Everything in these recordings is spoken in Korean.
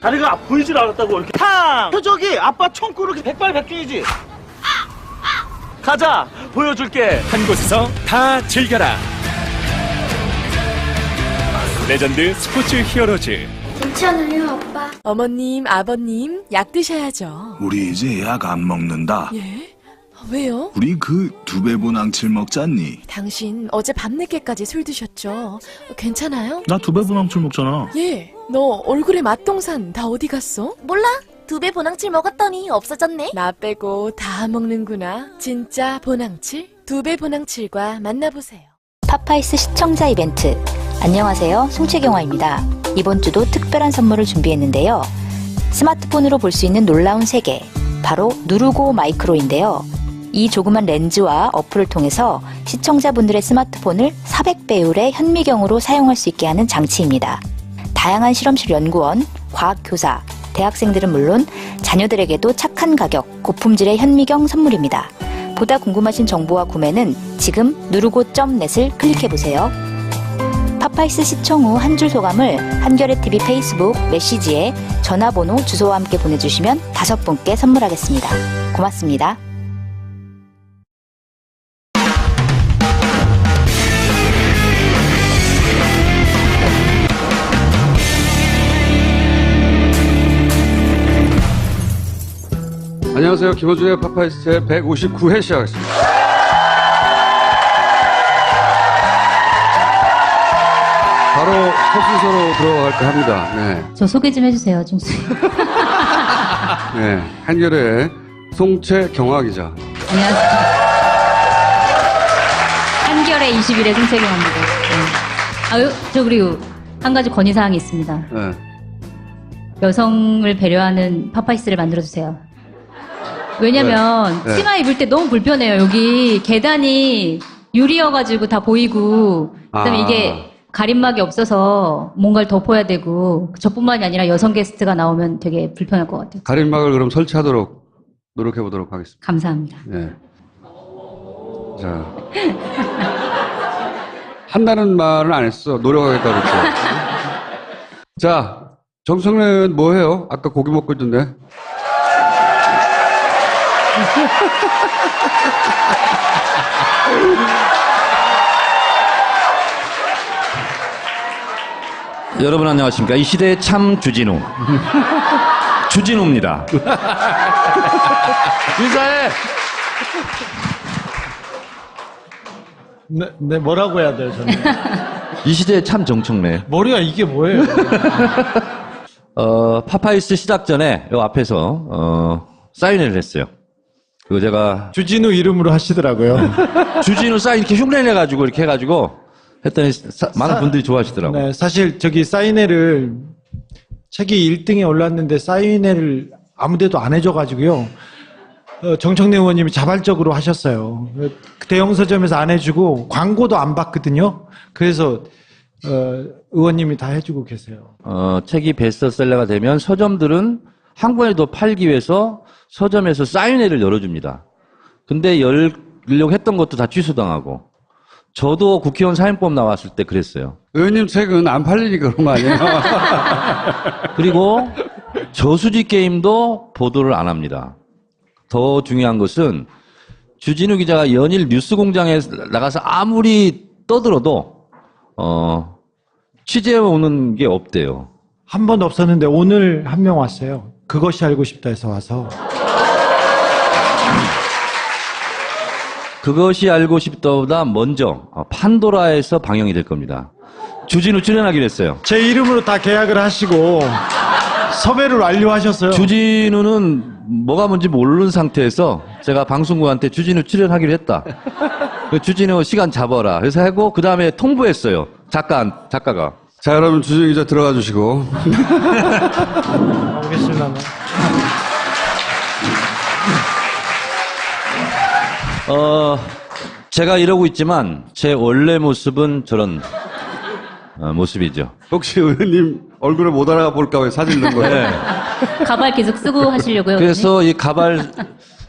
다리가 보이질 않았다고 이렇게 탕! 저기 아빠 총구르기 백발백중이지. 가자 보여줄게. 한 곳에서 다 즐겨라. 레전드 스포츠 히어로즈. 괜찮아요, 아빠. 어머님, 아버님, 약 드셔야죠. 우리 이제 약 안 먹는다. 예? 왜요? 우리 그 두배보낭칠 먹잖니. 당신 어제 밤늦게까지 술 드셨죠? 괜찮아요? 나 두배보낭칠 먹잖아. 예. 너 얼굴에 맛동산 다 어디 갔어? 몰라? 2배 보낭칠 먹었더니 없어졌네. 나 빼고 다 먹는구나. 진짜 보낭칠? 2배 보낭칠과 만나보세요. 파파이스 시청자 이벤트. 안녕하세요. 송채경화입니다. 이번 주도 특별한 선물을 준비했는데요. 스마트폰으로 볼 수 있는 놀라운 세계. 바로 누르고 마이크로인데요. 이 조그만 렌즈와 어플을 통해서 시청자분들의 스마트폰을 400배율의 현미경으로 사용할 수 있게 하는 장치입니다. 다양한 실험실 연구원, 과학교사, 대학생들은 물론 자녀들에게도 착한 가격, 고품질의 현미경 선물입니다. 보다 궁금하신 정보와 구매는 지금 누르고.net을 클릭해보세요. 파파이스 시청 후 한 줄 소감을 한겨레TV 페이스북 메시지에 전화번호, 주소와 함께 보내주시면 5분께 선물하겠습니다. 고맙습니다. 안녕하세요. 김호준의 파파이스 제 159회 시작하겠습니다. 바로 첫 순서로 들어갈까 합니다. 네. 저 소개 좀 해주세요, 중수. 네. 한겨레 송채경화 기자. 안녕하세요. 한겨레 21의 송채경화입니다. 네. 아유, 저 그리고 한 가지 건의사항이 있습니다. 네. 여성을 배려하는 파파이스를 만들어주세요. 왜냐면 네. 치마 입을 때 너무 불편해요. 여기 계단이 유리여가지고 다 보이고 그다음에 이게 가림막이 없어서 뭔가를 덮어야 되고 저뿐만이 아니라 여성 게스트가 나오면 되게 불편할 것 같아요. 가림막을 그럼 설치하도록 노력해 보도록 하겠습니다. 감사합니다. 네. 자. 한다는 말은 안 했어. 노력하겠다 그랬죠. 자, 정청래는 뭐 해요? 아까 고기 먹고 있던데. 여러분 안녕하십니까. 이 시대의 참 주진우. 주진우입니다. 인사해! 네 뭐라고 해야 돼요 저는? 이 시대의 참 정청래. 머리가 이게 뭐예요? 파파이스 시작 전에 요 앞에서 사인회를 했어요. 그리고 제가 주진우 이름으로 하시더라고요. 주진우 사인 이렇게 흉내내가지고 이렇게 해가지고 했더니 많은 분들이 좋아하시더라고요. 네, 사실 저기 사인회를 책이 1등에 올랐는데 사인회를 아무데도 안 해줘가지고요. 정청래 의원님이 자발적으로 하셨어요. 대형 서점에서 안 해주고 광고도 안 받거든요. 그래서 의원님이 다 해주고 계세요. 책이 베스트셀러가 되면 서점들은 한 권에 더 팔기 위해서 서점에서 사인회를 열어줍니다. 근데 열려고 했던 것도 다 취소당하고 저도 국회의원 사인법 나왔을 때 그랬어요. 의원님 책은 안 팔리니까 그런 거 아니에요? 그리고 저수지 게임도 보도를 안 합니다. 더 중요한 것은 주진우 기자가 연일 뉴스공장에 나가서 아무리 떠들어도 취재해 오는 게 없대요. 한 번 없었는데 오늘 한 명 왔어요. 그것이 알고 싶다 해서 와서. 그것이 알고 싶다보다 먼저 판도라에서 방영이 될 겁니다. 주진우 출연하기로 했어요. 제 이름으로 다 계약을 하시고 섭외를 완료하셨어요. 주진우는 뭐가 뭔지 모르는 상태에서 제가 방송국한테 주진우 출연하기로 했다. 주진우 시간 잡아라. 그래서 하고 그 다음에 통보했어요. 작가가. 자, 여러분 주진우 기자 들어가 주시고. 알겠습니다. 제가 이러고 있지만 제 원래 모습은 저런 모습이죠. 혹시 의원님 얼굴을 못 알아가 볼까 봐 사진 넣은 거예요? 네. 가발 계속 쓰고 하시려고요. 그래서 이 가발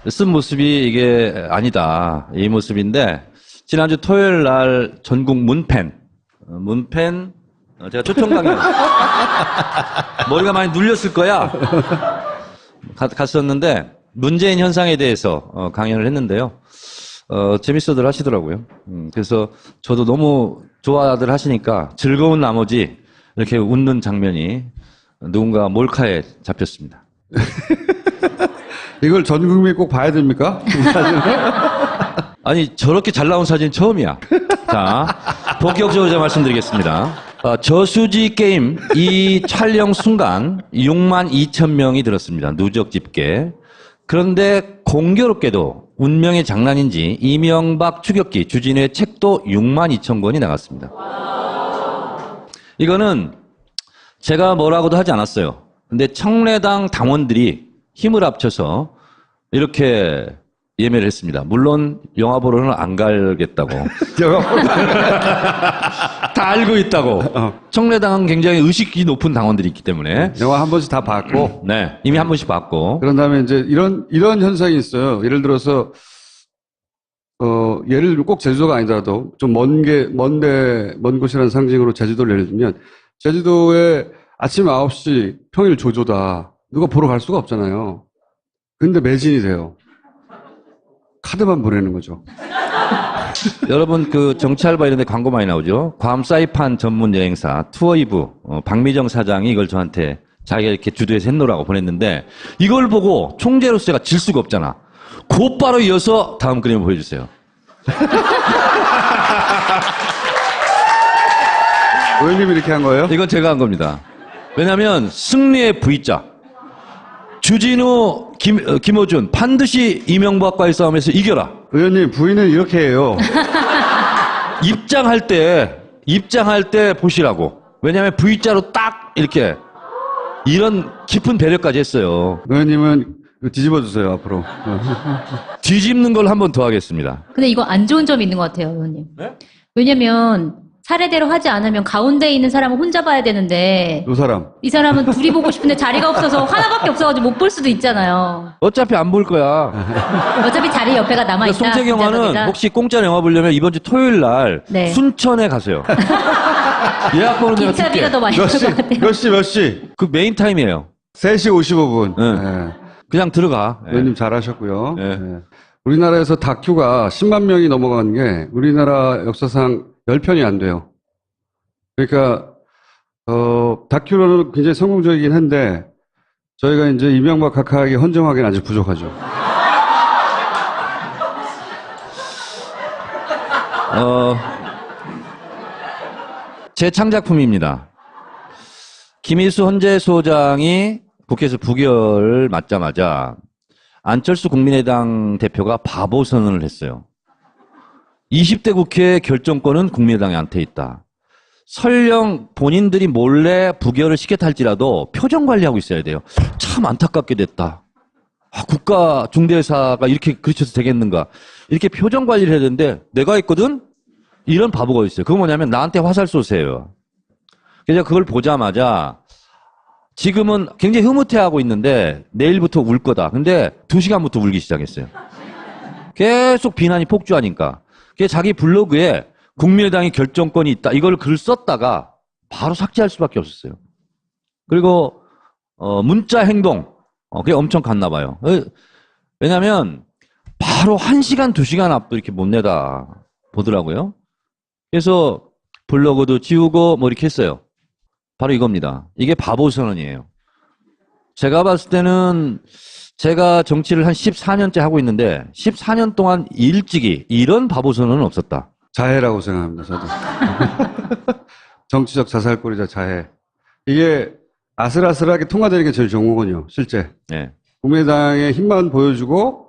쓴 모습이 이게 아니다. 이 모습인데 지난주 토요일 날 전국 문펜 제가 초청 강연. 머리가 많이 눌렸을 거야. 갔었는데 문재인 현상에 대해서 강연을 했는데요. 재밌어들 하시더라고요. 그래서 저도 너무 좋아들 하시니까 즐거운 나머지 이렇게 웃는 장면이 누군가 몰카에 잡혔습니다. 이걸 전 국민이 꼭 봐야 됩니까? 아니 저렇게 잘 나온 사진 처음이야. 자, 본격적으로 말씀드리겠습니다. 저수지 게임 이 촬영 순간 6만 2천 명이 들었습니다. 누적 집계. 그런데 공교롭게도 운명의 장난인지 이명박 추격기 주진우의 책도 6만 2천 권이 나갔습니다. 이거는 제가 뭐라고도 하지 않았어요. 근데 청래당 당원들이 힘을 합쳐서 이렇게 예매를 했습니다. 물론 영화 보러는 안 가겠다고. 다 알고 있다고. 청래당은 굉장히 의식이 높은 당원들이 있기 때문에. 영화 한 번씩 다 봤고. 네. 이미 한 번씩 봤고. 그런 다음에 이제 이런 현상이 있어요. 예를 들어서, 예를 들면 꼭 제주도가 아니더라도 좀 먼 곳이라는 상징으로 제주도를 예를 들면, 제주도에 아침 9시 평일 조조다. 누가 보러 갈 수가 없잖아요. 근데 매진이 돼요. 카드만 보내는 거죠. 여러분 그 정치알바 이런 데 광고 많이 나오죠. 괌 사이판 전문 여행사 투어이브 박미정 사장이 이걸 저한테 자기가 이렇게 주도해서 했노라고 보냈는데 이걸 보고 총재로서 제가 질 수가 없잖아. 곧바로 이어서 다음 그림을 보여주세요. 의원님이 이렇게 한 거예요? 이건 제가 한 겁니다. 왜냐하면 승리의 V자. 주진우, 김어준 반드시 이명박과의 싸움에서 이겨라. 의원님 부인은 이렇게 해요. 입장할 때 보시라고. 왜냐하면 V자로 딱 이렇게 이런 깊은 배려까지 했어요. 의원님은 뒤집어 주세요 앞으로. 뒤집는 걸 한 번 더 하겠습니다. 근데 이거 안 좋은 점이 있는 것 같아요, 의원님. 네? 왜냐면 차례대로 하지 않으면 가운데에 있는 사람은 혼자 봐야 되는데 이 사람. 이 사람은 둘이 보고 싶은데 자리가 없어서 하나밖에 없어가지고 못 볼 수도 있잖아요. 어차피 안 볼 거야. 어차피 자리 옆에가 남아있다. 송채 영화는 혹시 공짜로 영화 보려면 이번 주 토요일 날 네. 순천에 가세요. 예약 번호 내가 기차비가 줄게. 더 많이 들 것 같아요. 몇 시? 그 메인 타임이에요. 3시 55분. 네. 네. 그냥 들어가. 의원님 잘하셨고요. 네. 네. 우리나라에서 다큐가 10만 명이 넘어간 게 우리나라 역사상 10편이 안 돼요. 그러니까 다큐로는 굉장히 성공적이긴 한데 저희가 이제 이명박 각하에게 헌정하기는 아직 부족하죠. 제 창작품입니다. 김희수 헌재소장이 국회에서 부결을 맞자마자 안철수 국민의당 대표가 바보 선언을 했어요. 20대 국회 결정권은 국민의당한테 있다. 설령 본인들이 몰래 부결을 시켰다 할지라도 표정 관리하고 있어야 돼요. 참 안타깝게 됐다. 국가 중대사가 이렇게 그르쳐서 되겠는가. 이렇게 표정 관리를 해야 되는데 내가 했거든? 이런 바보가 있어요. 그건 뭐냐면 나한테 화살 쏘세요. 그래서 그걸 보자마자 지금은 굉장히 흐뭇해하고 있는데 내일부터 울 거다. 근데 2시간부터 울기 시작했어요. 계속 비난이 폭주하니까. 그래서 자기 블로그에 국민의당이 결정권이 있다. 이걸 글 썼다가 바로 삭제할 수밖에 없었어요. 그리고 문자 행동 그게 엄청 갔나 봐요. 왜냐하면 바로 1시간, 2시간 앞도 이렇게 못 내다 보더라고요. 그래서 블로그도 지우고 뭐 이렇게 했어요. 바로 이겁니다. 이게 바보 선언이에요. 제가 봤을 때는 제가 정치를 한 14년째 하고 있는데 14년 동안 일찍이 이런 바보 선언은 없었다. 자해라고 생각합니다. 저도. 정치적 자살골이자 자해. 이게 아슬아슬하게 통과되는 게 제일 좋은 거군요. 실제. 네. 국민의당의 힘만 보여주고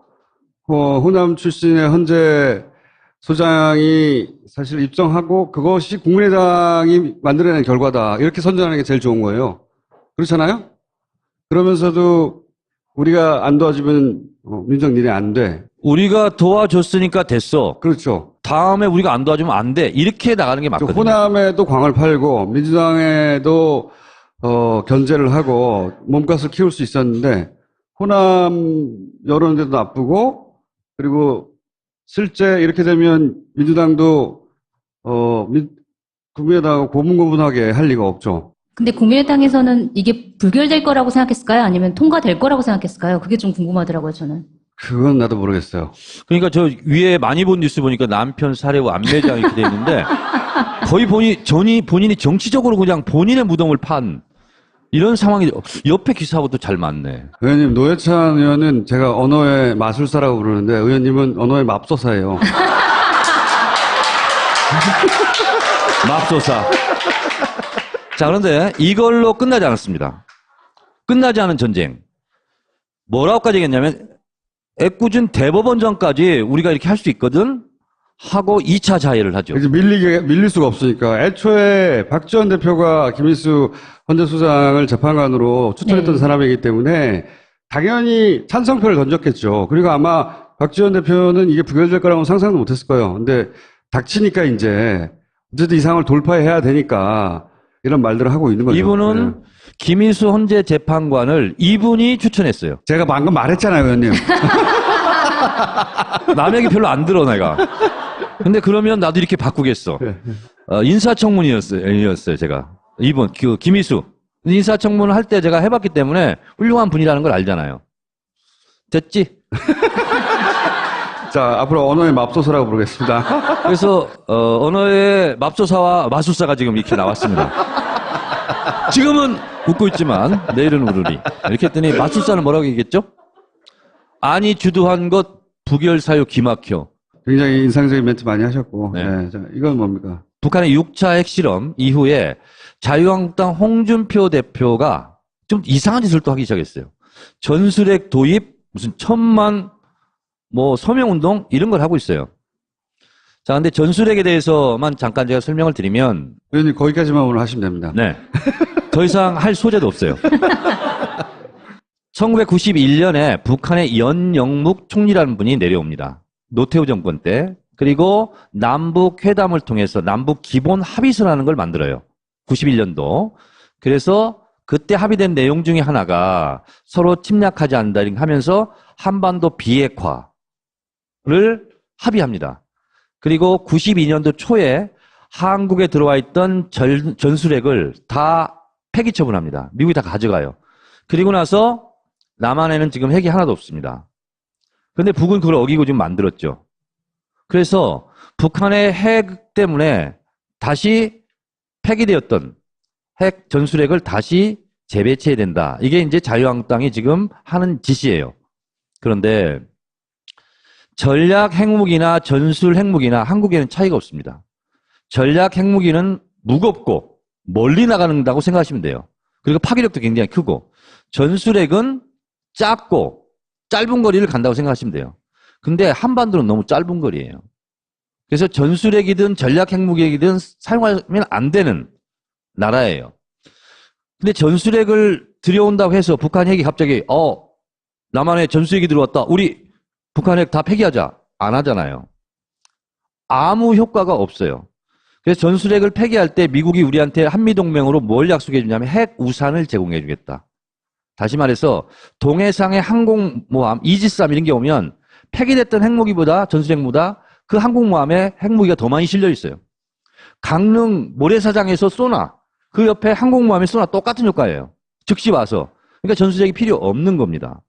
호남 출신의 헌재 소장이 사실 입성하고 그것이 국민의당이 만들어낸 결과다. 이렇게 선전하는 게 제일 좋은 거예요. 그렇잖아요? 그러면서도 우리가 안 도와주면 민주당 니네 안 돼. 우리가 도와줬으니까 됐어. 그렇죠. 다음에 우리가 안 도와주면 안 돼. 이렇게 나가는 게 맞거든요. 호남에도 광을 팔고 민주당에도 견제를 하고 몸값을 키울 수 있었는데 호남 여론에도 나쁘고 그리고 실제 이렇게 되면 민주당도 국민의당하고 고분고분하게 할 리가 없죠. 근데 국민의당에서는 이게 부결될 거라고 생각했을까요? 아니면 통과될 거라고 생각했을까요? 그게 좀 궁금하더라고요, 저는. 그건 나도 모르겠어요. 그러니까 저 위에 많이 본 뉴스 보니까 남편 사례고 안매장 이렇게 돼 있는데 거의 본인이 정치적으로 그냥 본인의 무덤을 판 이런 상황이 옆에 기사하고 또 잘 맞네. 의원님, 노회찬 의원은 제가 언어의 마술사라고 부르는데 의원님은 언어의 맙소사예요. 맙소사. 자, 그런데 이걸로 끝나지 않았습니다. 끝나지 않은 전쟁. 뭐라고까지 얘기했냐면 애꿎은 대법원전까지 우리가 이렇게 할 수 있거든 하고 2차 자해를 하죠. 이제 밀릴 수가 없으니까. 애초에 박지원 대표가 김인수 헌재 소장을 재판관으로 추천했던 네. 사람이기 때문에 당연히 찬성표를 던졌겠죠. 그리고 아마 박지원 대표는 이게 부결될 거라고 상상도 못했을 거예요. 근데 닥치니까 이제 어쨌든 이 상황을 돌파해야 되니까 이런 말들을 하고 있는 거죠. 이분은 네. 김인수 헌재 재판관을 이분이 추천했어요. 제가 방금 말했잖아요, 의원님. 남의 얘기 별로 안 들어, 내가. 근데 그러면 나도 이렇게 바꾸겠어. 인사청문이었어요, 제가. 이분, 김인수. 인사청문을 할 때 제가 해봤기 때문에 훌륭한 분이라는 걸 알잖아요. 됐지? 자, 앞으로 언어의 맙소사라고 부르겠습니다. 그래서, 언어의 맙소사와 마술사가 지금 이렇게 나왔습니다. 지금은 웃고 있지만, 내일은 울으리. 이렇게 했더니, 마술사는 뭐라고 얘기했죠? 아니, 주도한 것, 부결 사유 기막혀. 굉장히 인상적인 멘트 많이 하셨고. 네. 네. 자, 이건 뭡니까? 북한의 6차 핵실험 이후에 자유한국당 홍준표 대표가 좀 이상한 짓을 또 하기 시작했어요. 전술핵 도입, 무슨 1000만, 서명운동, 이런 걸 하고 있어요. 자, 근데 전술핵에 대해서만 잠깐 제가 설명을 드리면. 의원님, 거기까지만 오늘 하시면 됩니다. 네. 더 이상 할 소재도 없어요. 1991년에 북한의 연영묵 총리라는 분이 내려옵니다. 노태우 정권 때. 그리고 남북 회담을 통해서 남북 기본 합의서라는 걸 만들어요. 91년도. 그래서 그때 합의된 내용 중에 하나가 서로 침략하지 않는다 하면서 한반도 비핵화를 합의합니다. 그리고 92년도 초에 한국에 들어와 있던 전술핵을 다 폐기 처분합니다. 미국이 다 가져가요. 그리고 나서 남한에는 지금 핵이 하나도 없습니다. 그런데 북은 그걸 어기고 지금 만들었죠. 그래서 북한의 핵 때문에 다시 폐기되었던 핵 전술핵을 다시 재배치해야 된다. 이게 이제 자유한국당이 지금 하는 짓이에요. 그런데 전략 핵무기나 전술 핵무기나 한국에는 차이가 없습니다. 전략 핵무기는 무겁고 멀리 나간다고 생각하시면 돼요. 그리고 파괴력도 굉장히 크고 전술핵은 작고 짧은 거리를 간다고 생각하시면 돼요. 근데 한반도는 너무 짧은 거리예요. 그래서 전술핵이든 전략 핵무기이든 사용하면 안 되는 나라예요. 근데 전술핵을 들여온다고 해서 북한 핵이 갑자기 남한에 전술핵이 들어왔다. 우리 북한 핵 다 폐기하자. 안 하잖아요. 아무 효과가 없어요. 그래서 전술핵을 폐기할 때 미국이 우리한테 한미동맹으로 뭘 약속해 주냐면 핵 우산을 제공해 주겠다. 다시 말해서 동해상의 항공모함 이지스함 이런 게 오면 폐기됐던 핵무기보다 전술핵보다 그 항공모함에 핵무기가 더 많이 실려 있어요. 강릉 모래사장에서 쏘나 그 옆에 항공모함에 쏘나 똑같은 효과예요. 즉시 와서. 그러니까 전술핵이 필요 없는 겁니다.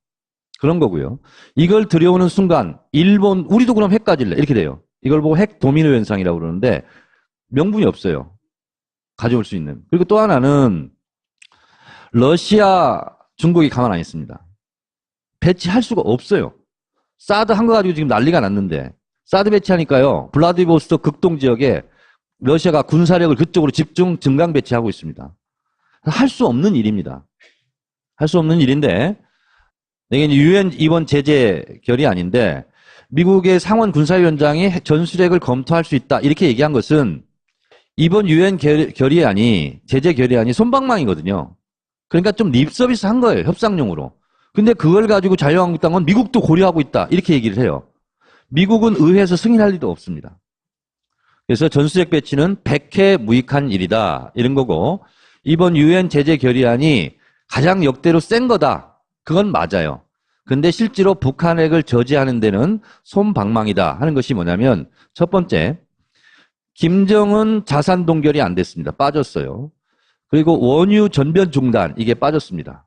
그런 거고요. 이걸 들여오는 순간 일본 우리도 그럼 핵 가질래 이렇게 돼요. 이걸 보고 핵 도미노 현상이라고 그러는데 명분이 없어요. 가져올 수 있는. 그리고 또 하나는 러시아 중국이 가만 안 있습니다. 배치할 수가 없어요. 사드 한 거 가지고 지금 난리가 났는데 사드 배치하니까요. 블라디보스토크 극동 지역에 러시아가 군사력을 그쪽으로 집중 증강 배치하고 있습니다. 할 수 없는 일입니다. 할 수 없는 일인데 이게 유엔 이번 제재 결의 아닌데 미국의 상원 군사위원장이 전술핵을 검토할 수 있다 이렇게 얘기한 것은 이번 유엔 결의안이 제재 결의안이 솜방망이거든요. 그러니까 좀 립서비스 한 거예요. 협상용으로. 근데 그걸 가지고 자유한국당은 미국도 고려하고 있다. 이렇게 얘기를 해요. 미국은 의회에서 승인할 리도 없습니다. 그래서 전술핵 배치는 백해 무익한 일이다. 이런 거고 이번 유엔 제재 결의안이 가장 역대로 센 거다. 그건 맞아요. 근데 실제로 북한 핵을 저지하는 데는 솜방망이다 하는 것이 뭐냐면 첫 번째 김정은 자산 동결이 안 됐습니다. 빠졌어요. 그리고 원유 전변 중단, 이게 빠졌습니다.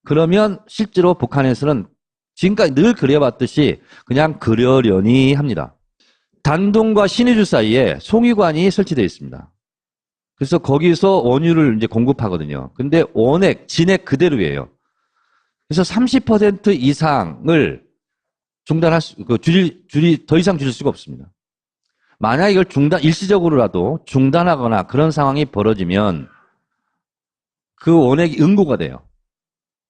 그러면 실제로 북한에서는 지금까지 늘 그려봤듯이 그냥 그러려니 합니다. 단동과 신의주 사이에 송유관이 설치되어 있습니다. 그래서 거기서 원유를 이제 공급하거든요. 근데 원액, 진액 그대로예요. 그래서 30% 이상을 중단할 수, 더 이상 줄일 수가 없습니다. 만약 이걸 일시적으로라도 중단하거나 그런 상황이 벌어지면 그 원액이 응고가 돼요.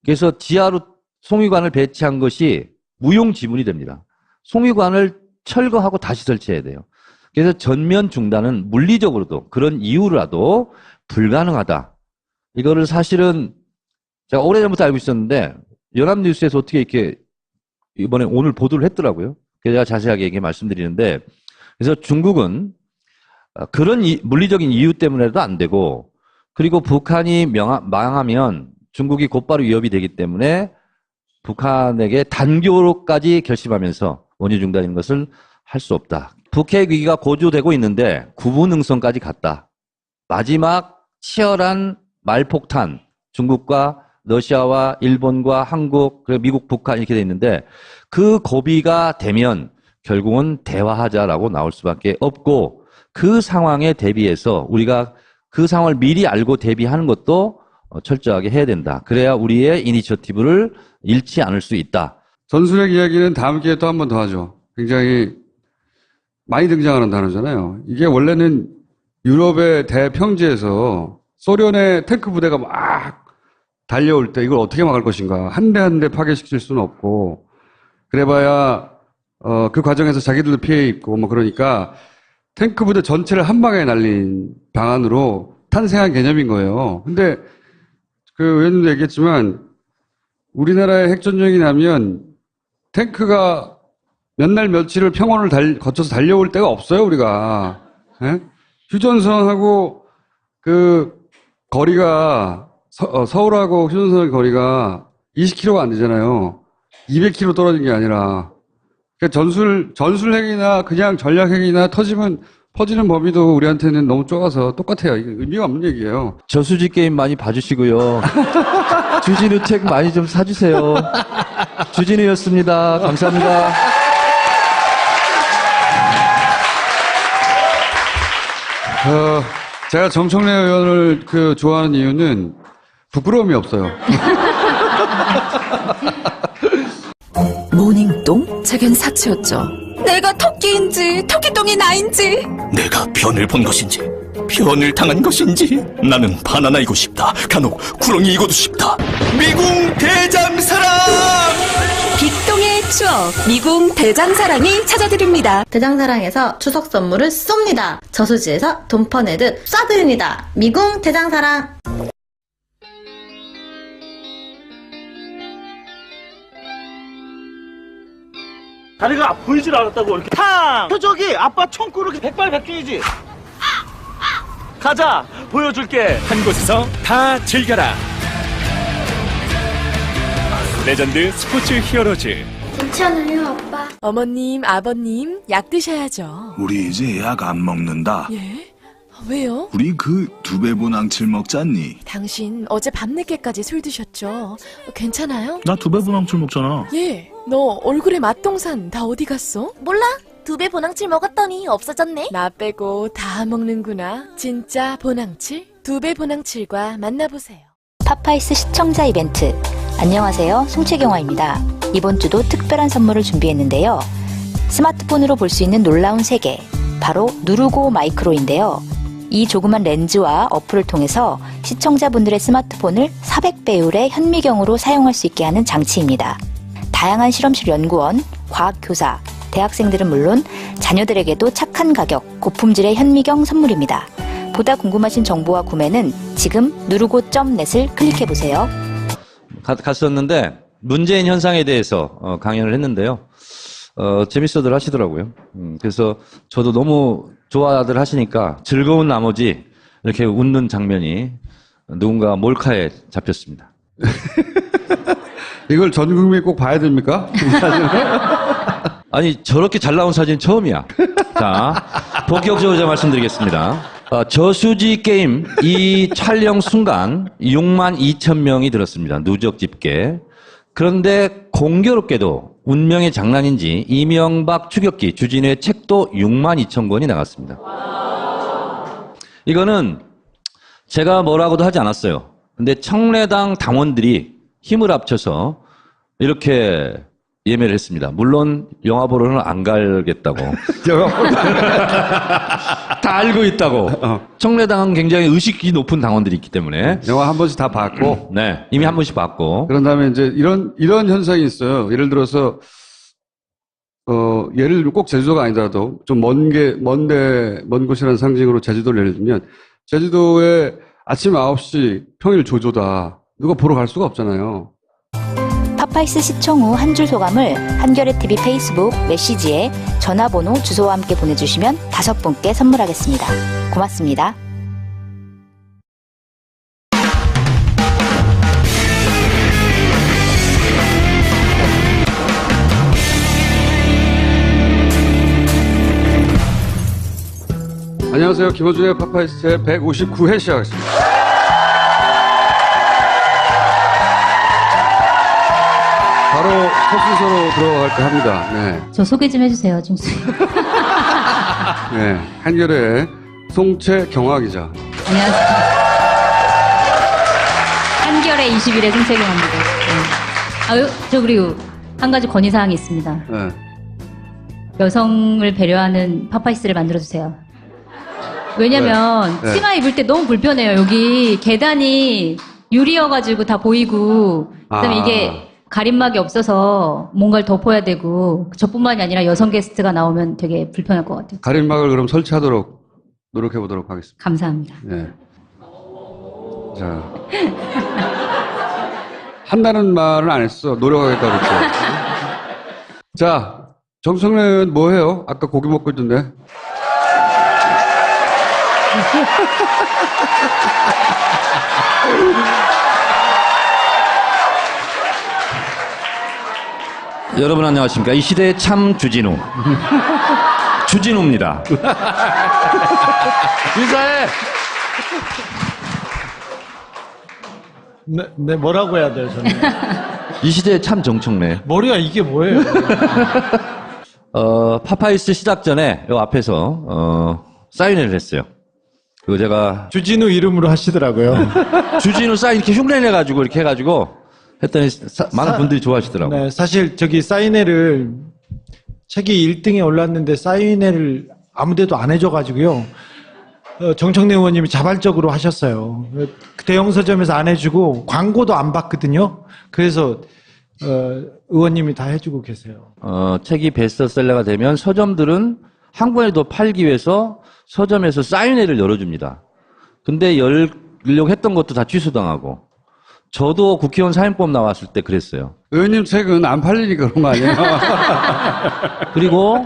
그래서 지하로 송유관을 배치한 것이 무용 지물이 됩니다. 송유관을 철거하고 다시 설치해야 돼요. 그래서 전면 중단은 물리적으로도 그런 이유라도 불가능하다. 이거를 사실은 제가 오래전부터 알고 있었는데 연합뉴스에서 어떻게 이렇게 이번에 오늘 보도를 했더라고요. 그래서 제가 자세하게 얘기 말씀드리는데, 그래서 중국은 그런 물리적인 이유 때문에도 안 되고, 그리고 북한이 망하면 중국이 곧바로 위협이 되기 때문에 북한에게 단교로까지 결심하면서 원유 중단인 것을 할 수 없다. 북핵 위기가 고조되고 있는데 구분응선까지 갔다. 마지막 치열한 말폭탄, 중국과 러시아와 일본과 한국, 그리고 미국, 북한 이렇게 돼 있는데 그 고비가 되면 결국은 대화하자라고 나올 수밖에 없고, 그 상황에 대비해서 우리가 그 상황을 미리 알고 대비하는 것도 철저하게 해야 된다. 그래야 우리의 이니셔티브를 잃지 않을 수 있다. 전술핵 이야기는 다음 기회에 또 한 번 더 하죠. 굉장히 많이 등장하는 단어잖아요. 이게 원래는 유럽의 대평지에서 소련의 탱크 부대가 막 달려올 때 이걸 어떻게 막을 것인가. 한 대 한 대 파괴시킬 수는 없고, 그래봐야 그 과정에서 자기들도 피해 입고 뭐 그러니까 탱크 부대 전체를 한 방에 날린 방안으로 탄생한 개념인 거예요. 근데 그 의원님도 얘기했지만 우리나라의 핵전쟁이 나면 탱크가 몇 날 며칠을 평원을 거쳐서 달려올 때가 없어요, 우리가. 예? 휴전선하고 그 거리가 서울하고 휴전선 거리가 20km가 안 되잖아요. 200km 떨어진 게 아니라. 그러니까 전술핵이나 그냥 전략핵이나 퍼지는 범위도 우리한테는 너무 좁아서 똑같아요. 이게 의미가 없는 얘기예요. 저수지 게임 많이 봐주시고요. 주진우 책 많이 좀 사주세요. 주진우였습니다. 감사합니다. 제가 정청래 의원을 좋아하는 이유는 부끄러움이 없어요. 모닝똥? 제겐 사치였죠. 내가 토끼인지 토끼똥이 나인지, 내가 변을 본 것인지 변을 당한 것인지, 나는 바나나이고 싶다. 간혹 구렁이이고도 싶다. 미궁 대장사랑! 빅똥의 추억 미궁 대장사랑이 찾아드립니다. 대장사랑에서 추석 선물을 쏩니다. 저수지에서 돈 퍼내듯 쏴드립니다. 미궁 대장사랑. 다리가 보이질 않았다고 이렇게 탕! 표적이 아빠 총구로 백발백중이지. 가자, 보여줄게. 한 곳에서 다 즐겨라. 레전드 스포츠 히어로즈. 괜찮아요, 아빠. 어머님, 아버님, 약 드셔야죠. 우리 이제 약 안 먹는다. 예? 왜요? 우리 그 두배보낭칠 먹잖니. 당신 어제 밤늦게까지 술 드셨죠? 괜찮아요? 나 두배보낭칠 먹잖아. 예. 너 얼굴에 맛동산 다 어디 갔어? 몰라? 2배 보낭칠 먹었더니 없어졌네. 나 빼고 다 먹는구나. 진짜 보낭칠? 2배 보낭칠과 만나보세요. 파파이스 시청자 이벤트. 안녕하세요. 송채경화입니다. 이번 주도 특별한 선물을 준비했는데요. 스마트폰으로 볼 수 있는 놀라운 세계. 바로 누르고 마이크로인데요. 이 조그만 렌즈와 어플을 통해서 시청자분들의 스마트폰을 400배율의 현미경으로 사용할 수 있게 하는 장치입니다. 다양한 실험실 연구원, 과학교사, 대학생들은 물론 자녀들에게도 착한 가격, 고품질의 현미경 선물입니다. 보다 궁금하신 정보와 구매는 지금 누르고.net을 클릭해보세요. 갔었는데 문재인 현상에 대해서 강연을 했는데요. 재밌어들 하시더라고요. 그래서 저도 너무 좋아들 하시니까 즐거운 나머지 이렇게 웃는 장면이 누군가 몰카에 잡혔습니다. 이걸 전 국민이 꼭 봐야 됩니까? 아니 저렇게 잘 나온 사진 처음이야. 자, 본격적으로 제가 말씀드리겠습니다. 저수지 게임 이 촬영 순간 6만 2천 명이 들었습니다. 누적 집계. 그런데 공교롭게도 운명의 장난인지 이명박 추격기 주진우의 책도 6만 2천 권이 나갔습니다. 이거는 제가 뭐라고도 하지 않았어요. 근데 청래당 당원들이 힘을 합쳐서 이렇게 예매를 했습니다. 물론 영화 보러는 안 가겠다고. 다 알고 있다고. 청래당은 굉장히 의식이 높은 당원들이 있기 때문에. 영화 한 번씩 다 봤고. 네. 이미 한 번씩 봤고. 그런 다음에 이제 이런 현상이 있어요. 예를 들어서, 예를 들면 꼭 제주도가 아니더라도 좀 먼 곳이라는 상징으로 제주도를 예를 들면, 제주도에 아침 9시 평일 조조다. 누가 보러 갈 수가 없잖아요. 팝아이스 시청 후 한 줄 소감을 한겨레TV 페이스북 메시지에 전화번호 주소와 함께 보내주시면 5분께 선물하겠습니다. 고맙습니다. 안녕하세요. 김호준의 팝아이스 제 159회 시작하겠습니다. 바로 첫 순서로 들어갈까 합니다. 네. 저 소개 좀 해주세요, 중수. 네. 한겨레 송채경화 기자. 안녕하세요. 한겨레 21의 송채경화입니다. 네. 저 그리고 한 가지 건의사항이 있습니다. 네. 여성을 배려하는 팝아이스를 만들어주세요. 왜냐면 네. 치마 입을 때 너무 불편해요. 여기 계단이 유리여가지고 다 보이고 그다음에 이게 가림막이 없어서 뭔가를 덮어야 되고 저뿐만이 아니라 여성 게스트가 나오면 되게 불편할 것 같아요. 가림막을 그럼 설치하도록 노력해 보도록 하겠습니다. 감사합니다. 네. 자. 한다는 말은 안 했어. 노력하겠다고 그랬죠. 자, 정청래 의원 뭐 해요? 아까 고기 먹고 있던데. 여러분 안녕하십니까. 이 시대의 참 주진우. 주진우입니다. 인사해! 네, 뭐라고 해야 돼요, 저는? 이 시대의 참 정청래. 머리가 이게 뭐예요? 팝아이스 시작 전에 요 앞에서 사인회를 했어요. 그리고 제가 주진우 이름으로 하시더라고요. 주진우 사인 이렇게 흉내내가지고 이렇게 해가지고 했더니 많은 분들이 좋아하시더라고요. 네, 사실 저기 사인회를 책이 1등에 올랐는데 사인회를 아무데도 안 해줘가지고요. 정청래 의원님이 자발적으로 하셨어요. 대형 서점에서 안 해주고 광고도 안 받거든요. 그래서 의원님이 다 해주고 계세요. 책이 베스트셀러가 되면 서점들은 한 권을 더 팔기 위해서 서점에서 사인회를 열어줍니다. 근데 열려고 했던 것도 다 취소당하고. 저도 국회의원 사인법 나왔을 때 그랬어요. 의원님 책은 안 팔리니까 그런 거 아니에요? 그리고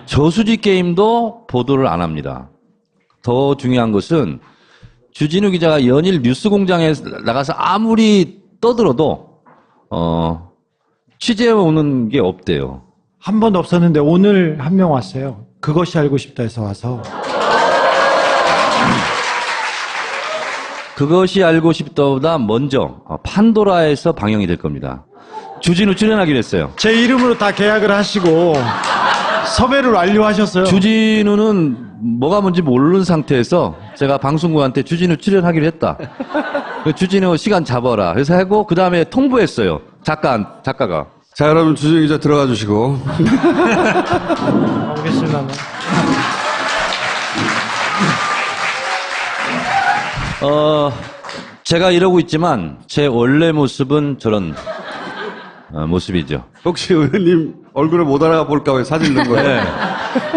저수지 게임도 보도를 안 합니다. 더 중요한 것은 주진우 기자가 연일 뉴스공장에 나가서 아무리 떠들어도 취재해 오는 게 없대요. 한 번도 없었는데 오늘 한 명 왔어요. 그것이 알고 싶다 해서 와서. 그것이 알고 싶다보다 먼저 판도라에서 방영이 될 겁니다. 주진우 출연하기로 했어요. 제 이름으로 다 계약을 하시고 섭외를 완료하셨어요. 주진우는 뭐가 뭔지 모르는 상태에서 제가 방송국한테 주진우 출연하기로 했다. 주진우 시간 잡아라. 그래서 하고 그 다음에 통보했어요. 작가가. 자, 여러분 주진우 기자 들어가 주시고. 알겠습니다. 제가 이러고 있지만 제 원래 모습은 저런 모습이죠. 혹시 의원님 얼굴을 못 알아볼까 봐 사진 넣은 거예요? 네.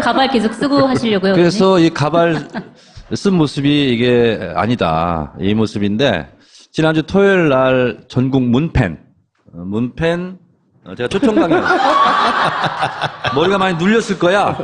가발 계속 쓰고 하시려고요? 그래서 이 가발 쓴 모습이 이게 아니다. 이 모습인데 지난주 토요일 날 전국 문팬 제가 초청 강연 머리가 많이 눌렸을 거야.